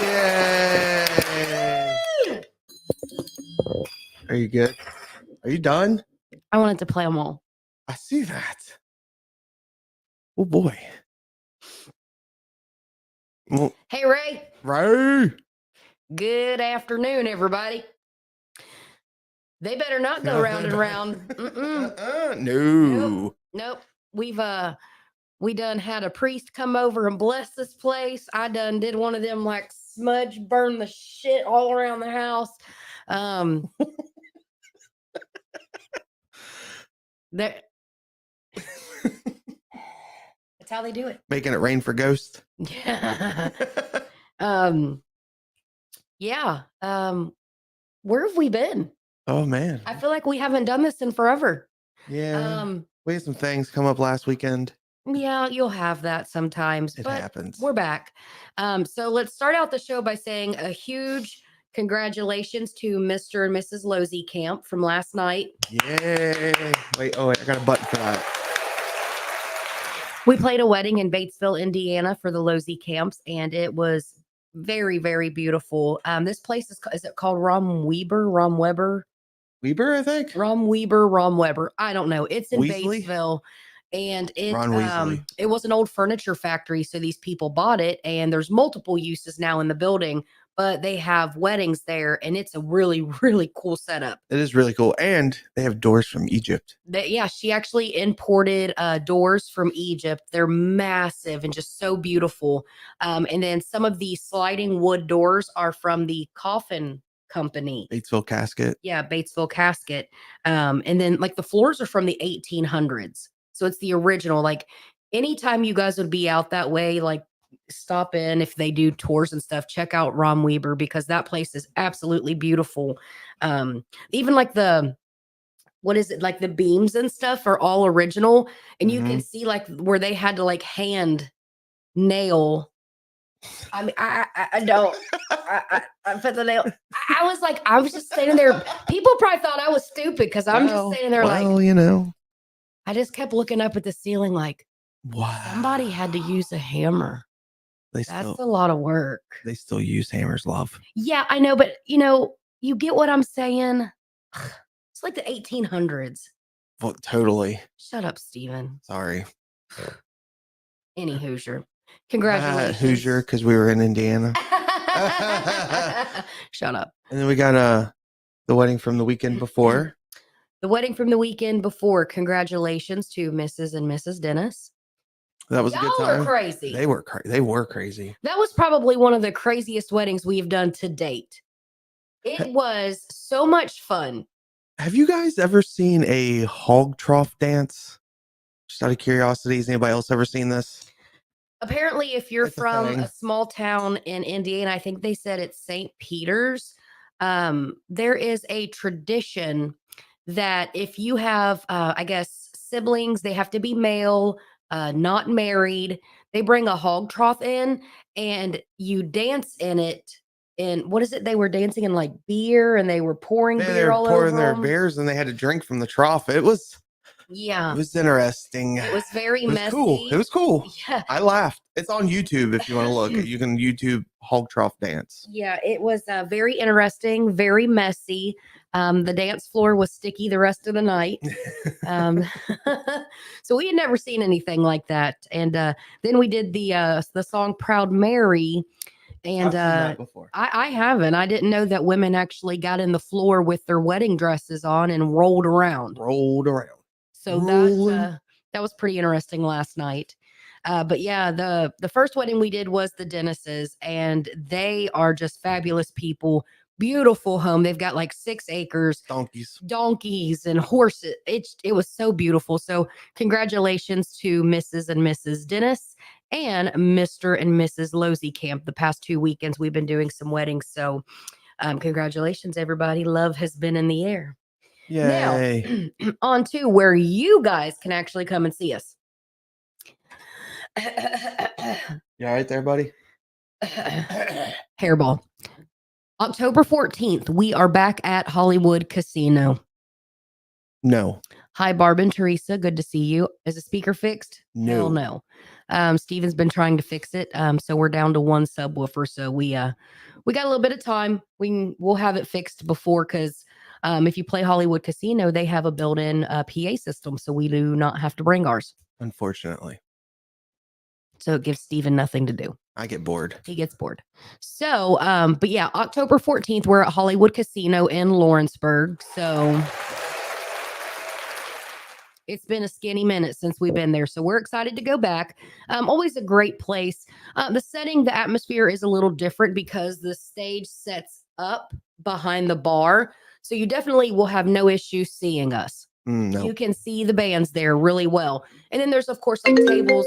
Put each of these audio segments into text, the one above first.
Yay! Are you good? Are you done? I wanted to play them all. I see that. Oh boy. Well, Hey, Ray. Ray. Good afternoon, everybody. They better not go round and round. No. Nope. We done had a priest come over and bless this place. I done did one of them like smudge burn the shit all around the house. That's how they do it. Making it rain for ghosts. Yeah. Yeah. Where have we been? Oh man. I feel like we haven't done this in forever. Yeah. We had some things come up last weekend. Yeah, you'll have that sometimes. It but happens. We're back. So let's start out the show by saying a huge congratulations to Mr. and Mrs. Losey Camp from last night. Yay. Wait, I got a button for that. We played a wedding in Batesville, Indiana for the Losey Camps, and it was very, very beautiful. This place is it called Rom Weber? Weber, I think. Rom Weber. I don't know. It's in Weasley? Batesville. And Weasley. it was an old furniture factory. So these people bought it, and there's multiple uses now in the building, but they have weddings there, and it's a really, really cool setup. It is really cool. And they have doors from Egypt. She actually imported doors from Egypt. They're massive and just so beautiful. And then some of the sliding wood doors are from the coffin company. Batesville Casket. Yeah, Batesville Casket. And then like the floors are from the 1800s. So it's the original. Like anytime you guys would be out that way, like stop in if they do tours and stuff, check out Rom Weber because that place is absolutely beautiful. Even like what is it? Like the beams and stuff are all original. And you can see like where they had to like hand nail. I mean, I don't. I put the nail. I was just standing there. People probably thought I was stupid because I'm just standing there like, I just kept looking up at the ceiling like, wow, somebody had to use a hammer. That's a lot of work. They still use hammers, love. Yeah, I know, but you get what I'm saying? It's like the 1800s. Well, totally. Shut up, Steven. Sorry. Any Hoosier. Congratulations. Hoosier, because we were in Indiana. Shut up. And then we got the wedding from the weekend before. The wedding from the weekend before. Congratulations to Mrs. and Mrs. Dennis. That was a good time. Y'all are crazy. They were crazy. That was probably one of the craziest weddings we've done to date. It was so much fun. Have you guys ever seen a hog trough dance? Just out of curiosity, has anybody else ever seen this? Apparently, if you're from a small town in Indiana, I think they said it's St. Peter's, there is a tradition that if you have, I guess, siblings, they have to be male, not married. They bring a hog trough in and you dance in it. And what is it? They were dancing in like beer and they were pouring beer all over them. They were pouring their beers and they had to drink from the trough. It was interesting. It was very messy. Cool. It was cool. Yeah. I laughed. It's on YouTube if you want to look. You can YouTube hog trough dance. Yeah, it was very interesting, very messy. The dance floor was sticky the rest of the night. So we had never seen anything like that. And then we did the song Proud Mary. And I haven't. I didn't know that women actually got in the floor with their wedding dresses on and rolled around. So that was pretty interesting last night. But yeah, the first wedding we did was the Dennises, and they are just fabulous people. Beautiful home. They've got like 6 acres, donkeys and horses. It was so beautiful. So congratulations to Mrs. and Mrs. Dennis and Mr. and Mrs. Losey Camp. The past 2 weekends we've been doing some weddings. So congratulations, everybody. Love has been in the air. Yay. Now, on to where you guys can actually come and see us. You all right there, buddy? Hairball. October 14th, we are back at Hollywood Casino. No. Hi, Barb and Teresa. Good to see you. Is the speaker fixed? No. Hell no. Steven's been trying to fix it. So we're down to one subwoofer. So we got a little bit of time. We'll have it fixed before, because if you play Hollywood Casino, they have a built-in PA system, so we do not have to bring ours. Unfortunately. So it gives Steven nothing to do. I get bored. He gets bored. So, but yeah, October 14th, we're at Hollywood Casino in Lawrenceburg. So it's been a skinny minute since we've been there. So we're excited to go back. Always a great place. The setting, the atmosphere is a little different because the stage sets up behind the bar. So you definitely will have no issue seeing us. No. You can see the bands there really well. And then there's, of course, like tables.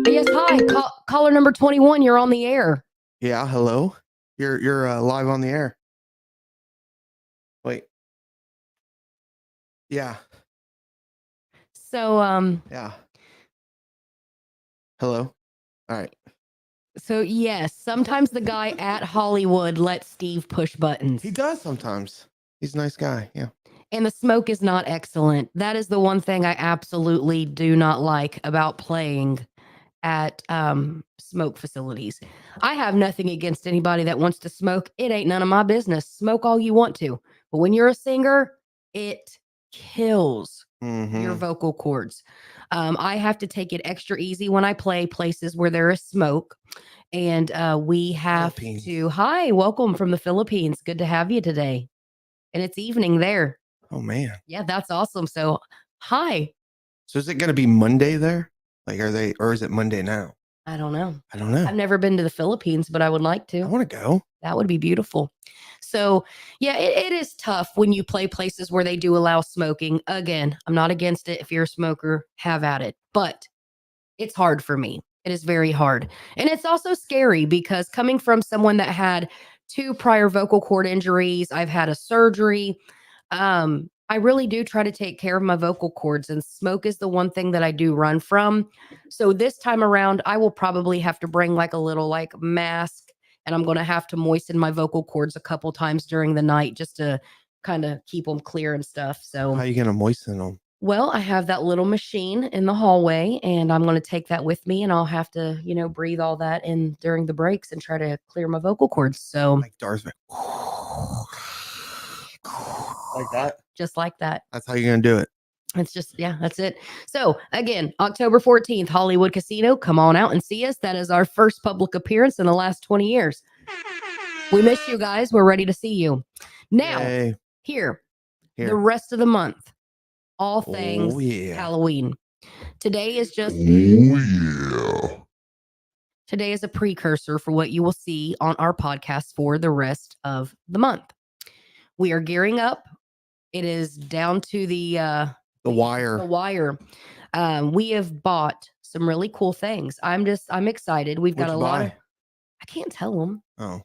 Yes, hi. Caller number 21, you're on the air. Yeah, hello. You're live on the air. Wait. Yeah. So, yeah. Hello. All right. So, yes, sometimes the guy at Hollywood lets Steve push buttons. He does sometimes. He's a nice guy. Yeah. And the smoke is not excellent. That is the one thing I absolutely do not like about playing at smoke facilities. I have nothing against anybody that wants to smoke. It ain't none of my business. Smoke all you want to. But when you're a singer, it kills your vocal cords. I have to take it extra easy when I play places where there is smoke. And we have to, hi, welcome from the Philippines. Good to have you today. And it's evening there. Oh, man. Yeah, that's awesome. So, hi. So is it going to be Monday there? Like, or is it Monday now? I don't know. I've never been to the Philippines, but I would like to. I want to go. That would be beautiful. So, yeah, it is tough when you play places where they do allow smoking. Again, I'm not against it. If you're a smoker, have at it. But it's hard for me. It is very hard. And it's also scary because coming from someone that had 2 prior vocal cord injuries, I've had a surgery. I really do try to take care of my vocal cords, and smoke is the one thing that I do run from. So this time around, I will probably have to bring like a little like mask, and I'm going to have to moisten my vocal cords a couple times during the night just to kind of keep them clear and stuff. So how are you going to moisten them? Well, I have that little machine in the hallway, and I'm going to take that with me, and I'll have to, breathe all that in during the breaks and try to clear my vocal cords. So like Darth Vader. Like that? Just like that. That's how you're going to do it. It's just, yeah, that's it. So again, October 14th, Hollywood Casino. Come on out and see us. That is our first public appearance in the last 20 years. We miss you guys. We're ready to see you. Now, here, the rest of the month, all things Halloween. Today is just... Today is a precursor for what you will see on our podcast for the rest of the month. We are gearing up. It is down to the wire. The wire. We have bought some really cool things. I'm excited. We've got a lot of... I can't tell them. Oh.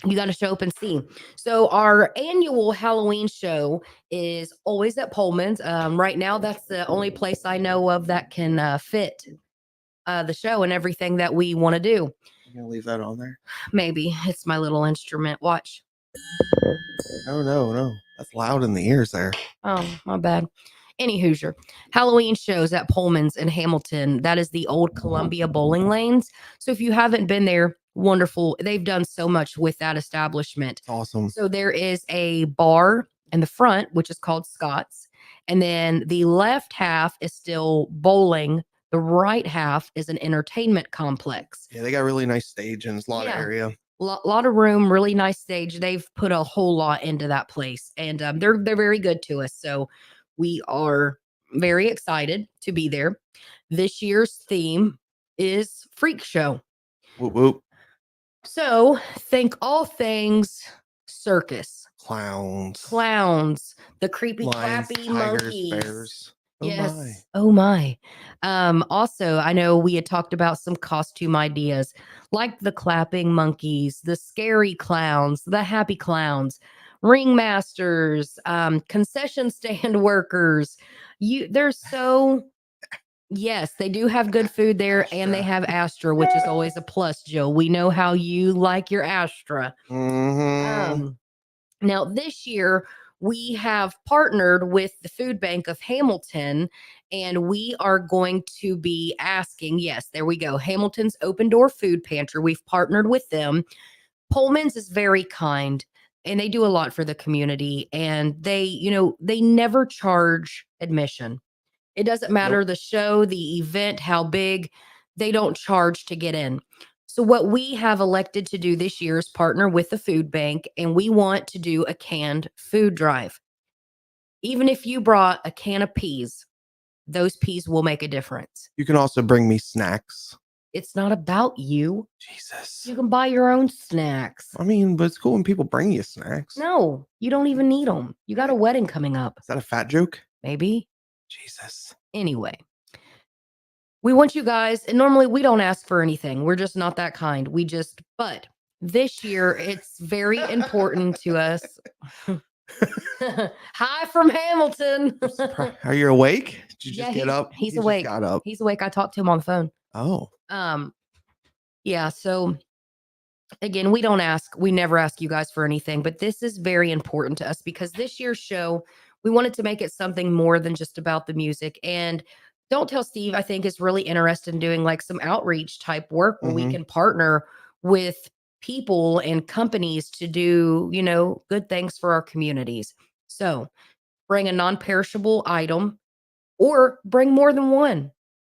You got to show up and see. So our annual Halloween show is always at Pullman's. Right now, that's the only place I know of that can fit the show and everything that we want to do. You gonna leave that on there? Maybe. It's my little instrument. Watch. No. That's loud in the ears there. Oh, my bad. Any Hoosier. Halloween shows at Pullman's in Hamilton. That is the old Columbia bowling lanes. So if you haven't been there, wonderful. They've done so much with that establishment. Awesome. So there is a bar in the front, which is called Scott's. And then the left half is still bowling. The right half is an entertainment complex. Yeah, they got really nice stage and a lot of area. Lot of room, really nice stage. They've put a whole lot into that place, and they're very good to us. So we are very excited to be there. This year's theme is Freak Show. Whoop, whoop. So think all things circus. Clowns. The creepy, lions, clappy tigers, monkeys. Bears. Oh yes. My. Oh my. Also, I know we had talked about some costume ideas like the clapping monkeys, the scary clowns, the happy clowns, ringmasters, concession stand workers. There's so... Yes, they do have good food there, Astra. And they have Astra, which is always a plus, Jill. We know how you like your Astra. Mm-hmm. Now, this year, we have partnered with the food bank of Hamilton, and we are going to be asking, yes, there we go, Hamilton's Open Door Food Pantry. We've partnered with them. Pullman's is very kind, and they do a lot for the community, and they never charge admission. It doesn't matter Nope. the show, the event, how big, they don't charge to get in. So, what we have elected to do this year is partner with the food bank, and we want to do a canned food drive. Even if you brought a can of peas, those peas will make a difference. You can also bring me snacks. It's not about you. Jesus. You can buy your own snacks. I mean, but it's cool when people bring you snacks. No, you don't even need them. You got a wedding coming up. Is that a fat joke? Maybe. Jesus. Anyway, we want you guys, and normally we don't ask for anything. We're just not that kind. But this year it's very important to us. Hi from Hamilton. Are you awake? Did you Yeah, just get up? He's You awake. Just got up. He's awake. I talked to him on the phone. Oh. Yeah. So again, we never ask you guys for anything, but this is very important to us because this year's show, we wanted to make it something more than just about the music. And Don't Tell Steve, I think, is really interested in doing like some outreach type work where we can partner with people and companies to do, good things for our communities. So bring a non-perishable item or bring more than one.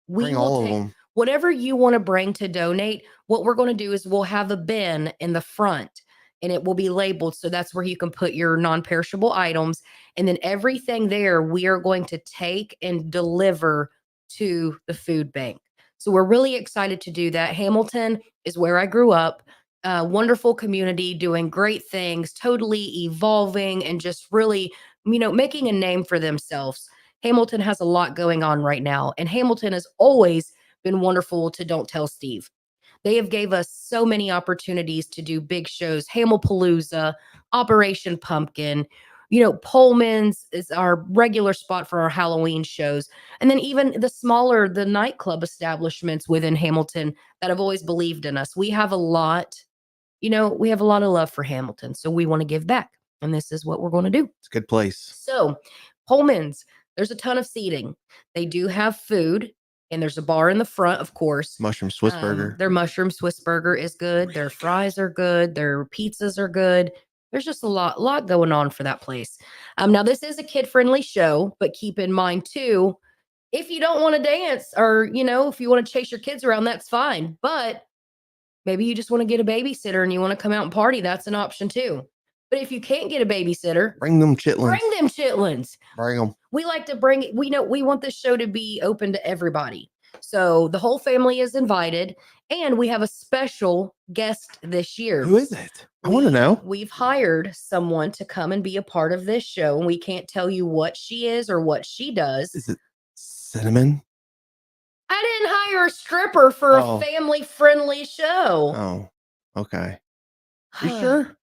We Bring will all of take them. whatever you want to bring to donate. What we're going to do is we'll have a bin in the front and it will be labeled. So that's where you can put your non-perishable items. And then everything there, we are going to take and deliver to the food bank. So we're really excited to do that. Hamilton is where I grew up. Wonderful community doing great things, totally evolving and just really, making a name for themselves. Hamilton has a lot going on right now, and Hamilton has always been wonderful to Don't Tell Steve. They have gave us so many opportunities to do big shows, Hamilpalooza, Operation Pumpkin, Pullman's is our regular spot for our Halloween shows. And then even the nightclub establishments within Hamilton that have always believed in us. We have a lot of love for Hamilton, so we want to give back. And this is what we're going to do. It's a good place. So, Pullman's, there's a ton of seating. They do have food, and there's a bar in the front, of course. Mushroom Swiss burger. Their mushroom Swiss burger is good. Their fries are good. Their pizzas are good. There's just a lot going on for that place. Now this is a kid-friendly show, but keep in mind too, if you don't want to dance or, if you want to chase your kids around, that's fine. But maybe you just want to get a babysitter and you want to come out and party. That's an option too. But if you can't get a babysitter, bring them chitlins. Bring them. We like to we want this show to be open to everybody. So the whole family is invited, and we have a special guest this year. Who is it? I want to know. We've hired someone to come and be a part of this show, and we can't tell you what she is or what she does. Is it Cinnamon? I didn't hire a stripper for a family-friendly show. Oh, okay. You sure?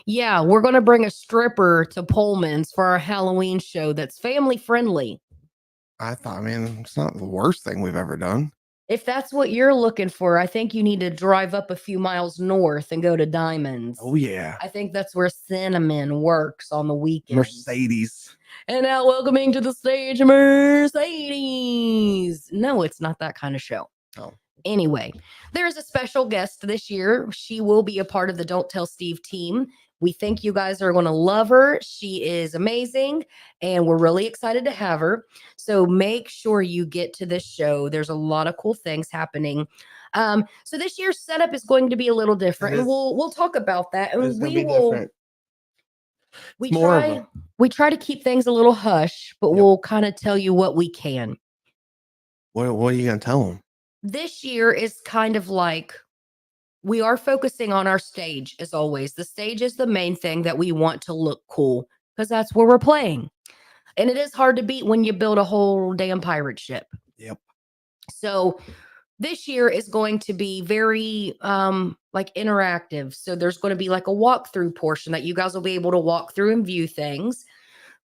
Yeah, we're going to bring a stripper to Pullman's for our Halloween show that's family-friendly. It's not the worst thing we've ever done. If that's what you're looking for, I think you need to drive up a few miles north and go to Diamonds. Oh, yeah. I think that's where Cinnamon works on the weekend. Mercedes. And now welcoming to the stage, Mercedes. No, it's not that kind of show. Oh. Anyway, there's a special guest this year. She will be a part of the Don't Tell Steve team. We think you guys are going to love her. She is amazing, and we're really excited to have her. So make sure you get to this show. There's a lot of cool things happening. So this year's setup is going to be a little different, and we'll talk about that. And we will. We try to keep things a little hush, but we'll kind of tell you what we can. What are you going to tell them? This year is kind of like we are focusing on our stage as always. The stage is the main thing that we want to look cool because that's where we're playing. And it is hard to beat when you build a whole damn pirate ship. Yep. So this year is going to be very like interactive. So there's going to be like a walkthrough portion that you guys will be able to walk through and view things.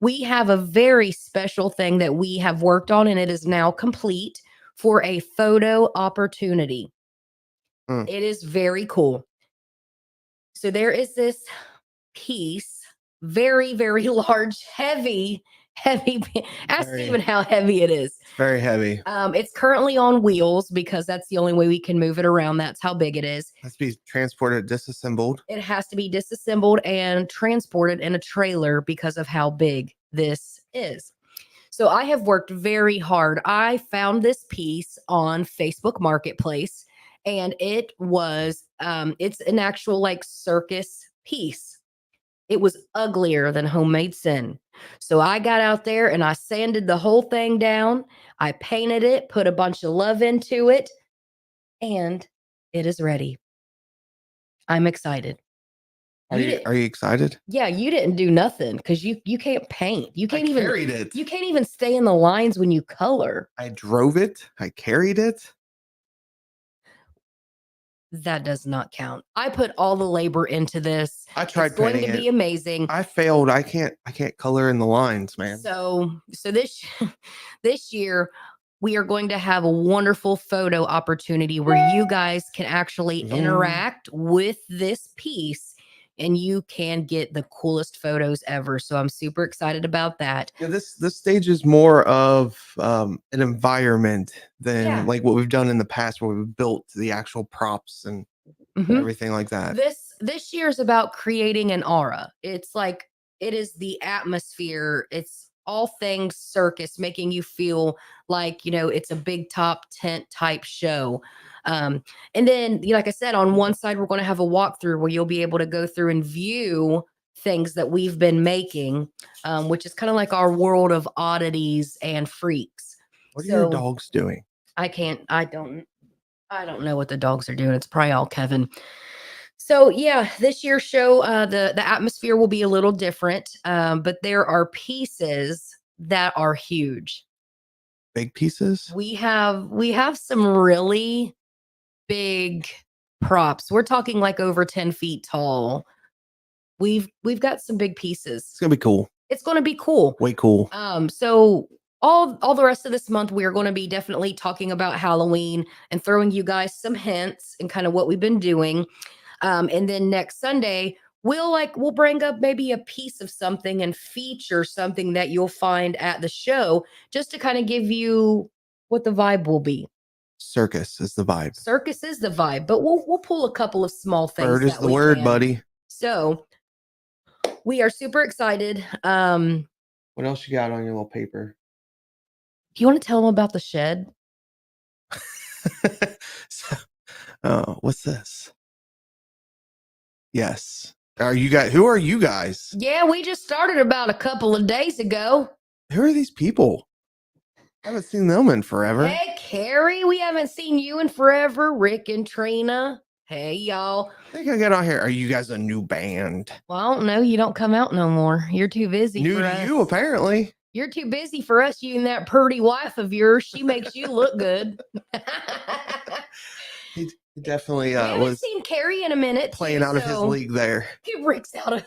We have a very special thing that we have worked on, and it is now complete for a photo opportunity. It is very cool. So there is this piece very, very large, heavy. Ask Steven how heavy it is. It's very heavy. It's currently on wheels because that's the only way we can move it around. That's how big it is. It has to be transported, disassembled. It has to be disassembled and transported in a trailer because of how big this is. So I have worked very hard. I found this piece on Facebook Marketplace, and it was it's an actual like circus piece. It was uglier than Homemade Sin. So I got out there and I sanded the whole thing down. I painted it, put a bunch of love into it, and it is ready. I'm excited. Are you excited? Yeah, you didn't do nothing because you can't paint. You can't even carried it. You can't even stay in the lines when you color. I drove it. I carried it. That does not count. I put all the labor into this. I tried It's going to be amazing. I failed. I can't color in the lines, man. So this year we are going to have a wonderful photo opportunity where you guys can actually interact with this piece and you can get the coolest photos ever. So I'm super excited about that. Yeah, this stage is more of an environment than like what we've done in the past, where we've built the actual props and everything like that. This year is about creating an aura. It's like it is the atmosphere. It's all things circus, making you feel like, you know, it's a big top tent type show. And then, like I said, on one side, we're going to have a walkthrough where you'll be able to go through and view things that we've been making, which is kind of like our world of oddities and freaks. What are your dogs doing? I don't know what the dogs are doing. It's probably all Kevin. So yeah, this year's show, the atmosphere will be a little different, but there are pieces that are huge. Big pieces? We have some really big props. We're talking like over 10 feet tall. We've got some big pieces. It's gonna be cool. It's gonna be cool. Way cool. So all the rest of this month, we are going to be definitely talking about Halloween and throwing you guys some hints and kind of what we've been doing. And then next Sunday, we'll bring up maybe a piece of something and feature something that you'll find at the show, just to kind of give you what the vibe will be. Circus is the vibe. Circus is the vibe, but we'll pull a couple of small things. Bird is the word, buddy. So we are super excited. What else you got on your little paper? Do you want to tell them about the shed? What's this? Yes. Who are you guys? Yeah, we just started about a couple of days ago. Who are these people? I haven't seen them in forever. Hey, Carrie, we haven't seen you in forever. Rick and Trina. Hey, y'all. I think I got on here. Are you guys a new band? Well, I don't know. You don't come out no more. You're too busy new for to us. You, apparently. You're too busy for us. You and that pretty wife of yours. She makes you look good. He definitely we haven't seen Carrie in a minute. Playing out of his league there. Rick's out of.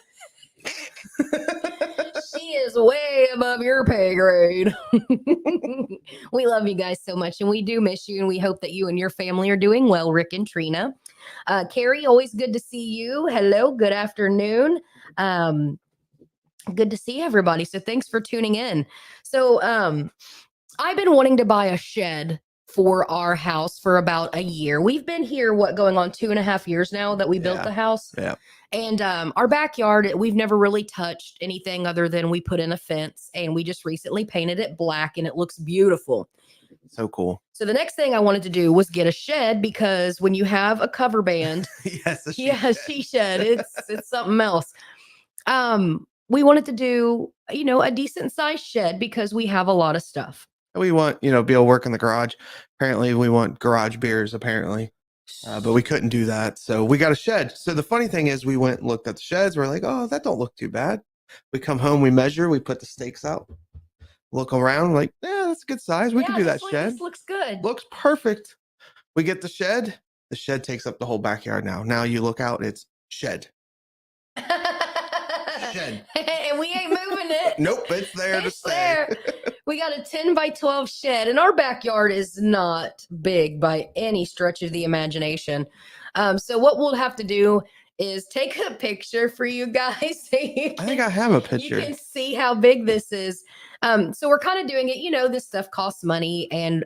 She is way above your pay grade. We love you guys so much, and we do miss you, and we hope that you and your family are doing well, Rick and Trina. Carrie, always good to see you. Hello, good afternoon. Good to see everybody. So thanks for tuning in. So I've been wanting to buy a shed for our house for about a year. We've been here, going on 2.5 years now that we built the house. Yeah. And our backyard, we've never really touched anything other than we put in a fence, and we just recently painted it black, and it looks beautiful. So cool. So the next thing I wanted to do was get a shed, because when you have a cover band, she shed, it's something else. We wanted to do, a decent sized shed because we have a lot of stuff. We want, be able to work in the garage. Apparently we want garage beers, apparently. But we couldn't do that. So we got a shed. So the funny thing is, we went and looked at the sheds. We're like, oh, that don't look too bad. We come home, we measure, we put the stakes out, look around, like, yeah, that's a good size. We can do that shed. This looks good. Looks perfect. We get the shed. The shed takes up the whole backyard now. Now you look out, it's shed. Shed. And we ain't moving it. Nope, it's there to stay. We got a 10 by 12 shed, and our backyard is not big by any stretch of the imagination. So what we'll have to do is take a picture for you guys. So you I think I have a picture. You can see how big this is. So we're kind of doing it. This stuff costs money, and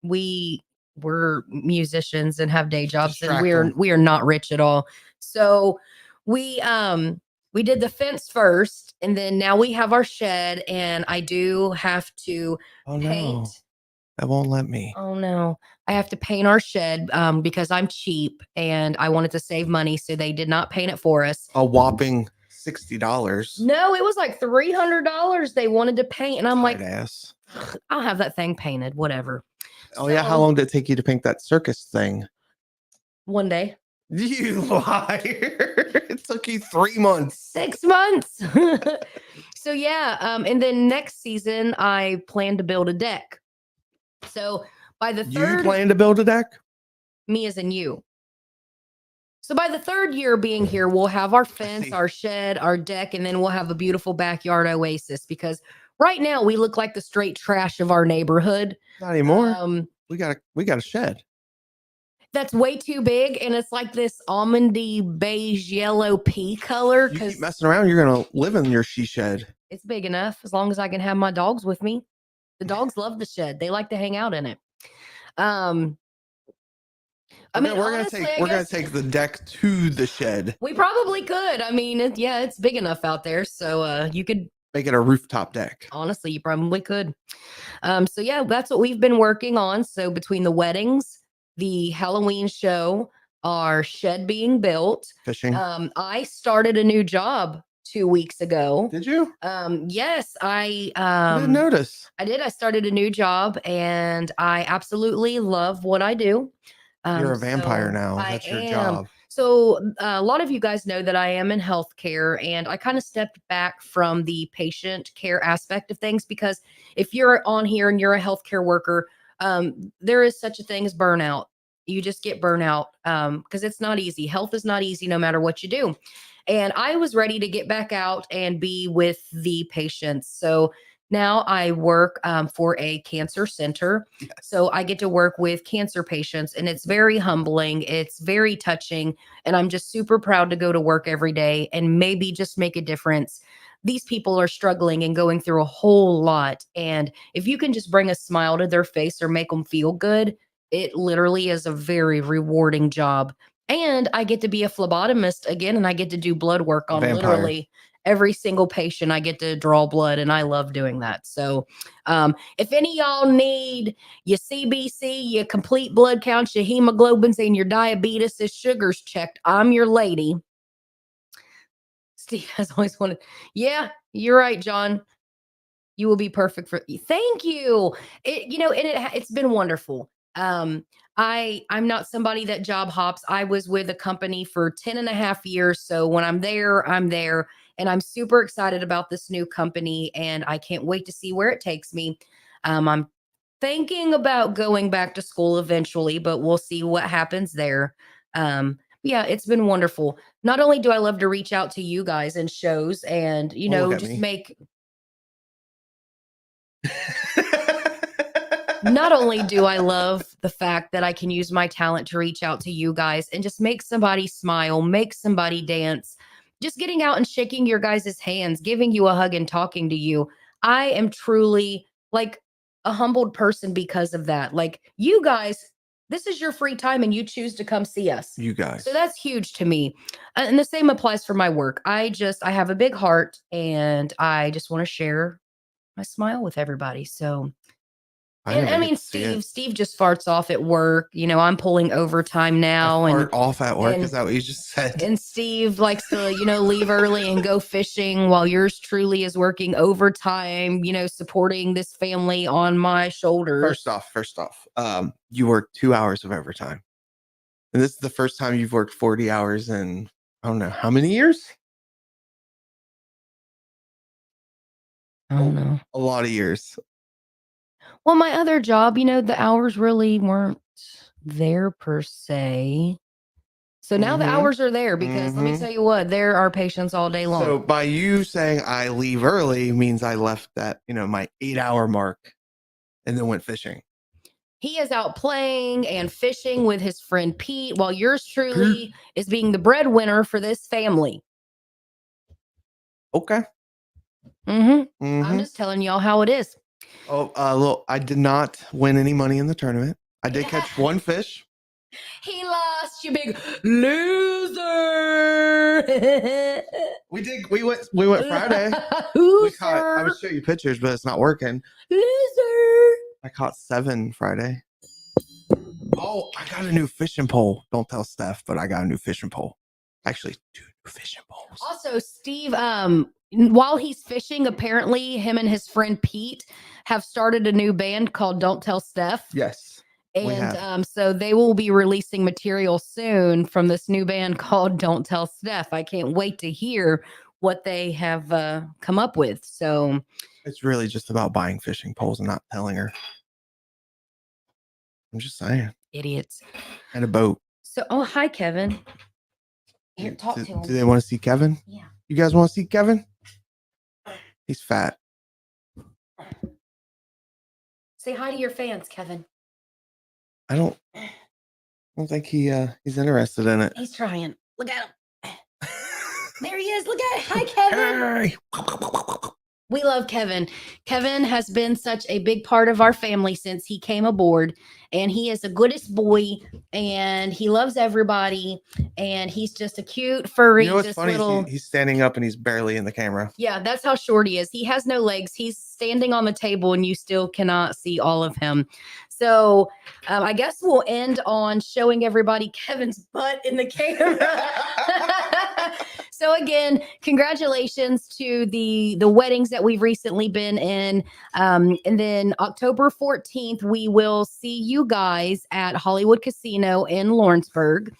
we're musicians and have day jobs, and we are not rich at all. So we did the fence first, and then now we have our shed, and I do have to paint. No. That won't let me. Oh no. I have to paint our shed because I'm cheap and I wanted to save money. So they did not paint it for us. A whopping $60. No, it was like $300 they wanted to paint. And I'm like, ass. I'll have that thing painted, whatever. Oh, yeah. How long did it take you to paint that circus thing? One day. You liar. It took you 3 months. 6 months. So yeah. And then next season, I plan to build a deck. So by the third, you plan to build a deck? Me as in you. So by the third year being here, we'll have our fence, our shed, our deck, and then we'll have a beautiful backyard oasis. Because right now we look like the straight trash of our neighborhood. Not anymore. We got a shed. That's way too big, and it's like this almondy beige yellow pea color. You keep messing around, you're gonna live in your she shed. It's big enough as long as I can have my dogs with me. The dogs love the shed; they like to hang out in it. We're gonna take the deck to the shed. We probably could. I mean, it's big enough out there, so you could make it a rooftop deck. Honestly, you probably could. So yeah, that's what we've been working on. So between the weddings, the Halloween show, our shed being built, fishing. I started a new job 2 weeks ago. Did you? Yes, I didn't notice. I did. I started a new job, and I absolutely love what I do. You're a vampire now. That's your job. So a lot of you guys know that I am in healthcare, and I kind of stepped back from the patient care aspect of things, because if you're on here and you're a healthcare worker, there is such a thing as burnout. You just get burnout because it's not easy. Health is not easy no matter what you do. And I was ready to get back out and be with the patients. So now I work for a cancer center. Yes. So I get to work with cancer patients, and it's very humbling. It's very touching. And I'm just super proud to go to work every day and maybe just make a difference. These people are struggling and going through a whole lot. And if you can just bring a smile to their face or make them feel good, it literally is a very rewarding job. And I get to be a phlebotomist again, and I get to do blood work on literally every single patient. I get to draw blood, and I love doing that. So if any of y'all need your CBC, your complete blood counts, your hemoglobins, and your diabetes, your sugars checked, I'm your lady. Steve has always wanted. Yeah, you're right, John. You will be perfect for. Thank you. It's been wonderful. I'm not somebody that job hops. I was with a company for 10 and a half years. So when I'm there, I'm there. And I'm super excited about this new company, and I can't wait to see where it takes me. I'm thinking about going back to school eventually, but we'll see what happens there. Yeah, it's been wonderful. Not only do I love to reach out to you guys in shows and, just make. Not only do I love the fact that I can use my talent to reach out to you guys and just make somebody smile, make somebody dance, just getting out and shaking your guys' hands, giving you a hug and talking to you. I am truly like a humbled person because of that. Like, you guys, this is your free time and you choose to come see us. You guys. So that's huge to me. And the same applies for my work. I have a big heart, and I just want to share my smile with everybody. So I mean, Steve just farts off at work. I'm pulling overtime now. Fart off at work? Is that what you just said? And Steve likes to, leave early and go fishing, while yours truly is working overtime, supporting this family on my shoulders. First off, you work 2 hours of overtime. And this is the first time you've worked 40 hours in, I don't know, how many years? I don't know. A lot of years. Well, my other job, the hours really weren't there per se. So now the hours are there, because let me tell you what, there are patients all day long. So by you saying I leave early means I left at, my 8-hour mark and then went fishing. He is out playing and fishing with his friend Pete, while yours truly is being the breadwinner for this family. Okay. I'm just telling y'all how it is. Oh, I did not win any money in the tournament. I did catch one fish. He lost, you big loser. We went Friday. I would show you pictures, but it's not working. Loser. I caught 7 Friday. Oh, I got a new fishing pole. Don't tell Steph, but I got a new fishing pole. Actually, 2 new fishing poles. Also, Steve, while he's fishing, apparently him and his friend Pete have started a new band called Don't Tell Steph. Yes. And so they will be releasing material soon from this new band called Don't Tell Steph. I can't wait to hear what they have come up with. So it's really just about buying fishing poles and not telling her. I'm just saying. Idiots. And a boat. So, hi, Kevin. Here, talk to him. Do they want to see Kevin? Yeah. You guys want to see Kevin? He's fat. Say hi to your fans, Kevin. I don't think he's interested in it. He's trying. Look at him. There he is. Look at it. Hi, Kevin. Hey. We love Kevin. Kevin has been such a big part of our family since he came aboard, and he is the goodest boy, and he loves everybody, and he's just a cute, furry, what's just funny? little. He's standing up and he's barely in the camera. Yeah, that's how short he is. He has no legs. He's standing on the table, and you still cannot see all of him. So I guess we'll end on showing everybody Kevin's butt in the camera. So again, congratulations to the weddings that we've recently been in. And then October 14th, we will see you guys at Hollywood Casino in Lawrenceburg.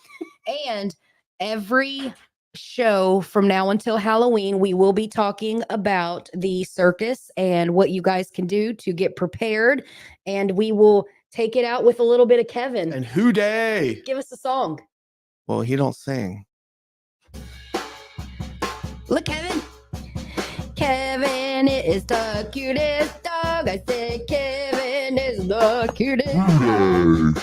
And every show from now until Halloween, we will be talking about the circus and what you guys can do to get prepared. And we will take it out with a little bit of Kevin. And who day? Give us a song. Well, he don't sing. Look, Kevin. Kevin is the cutest dog. I said Kevin is the cutest dog.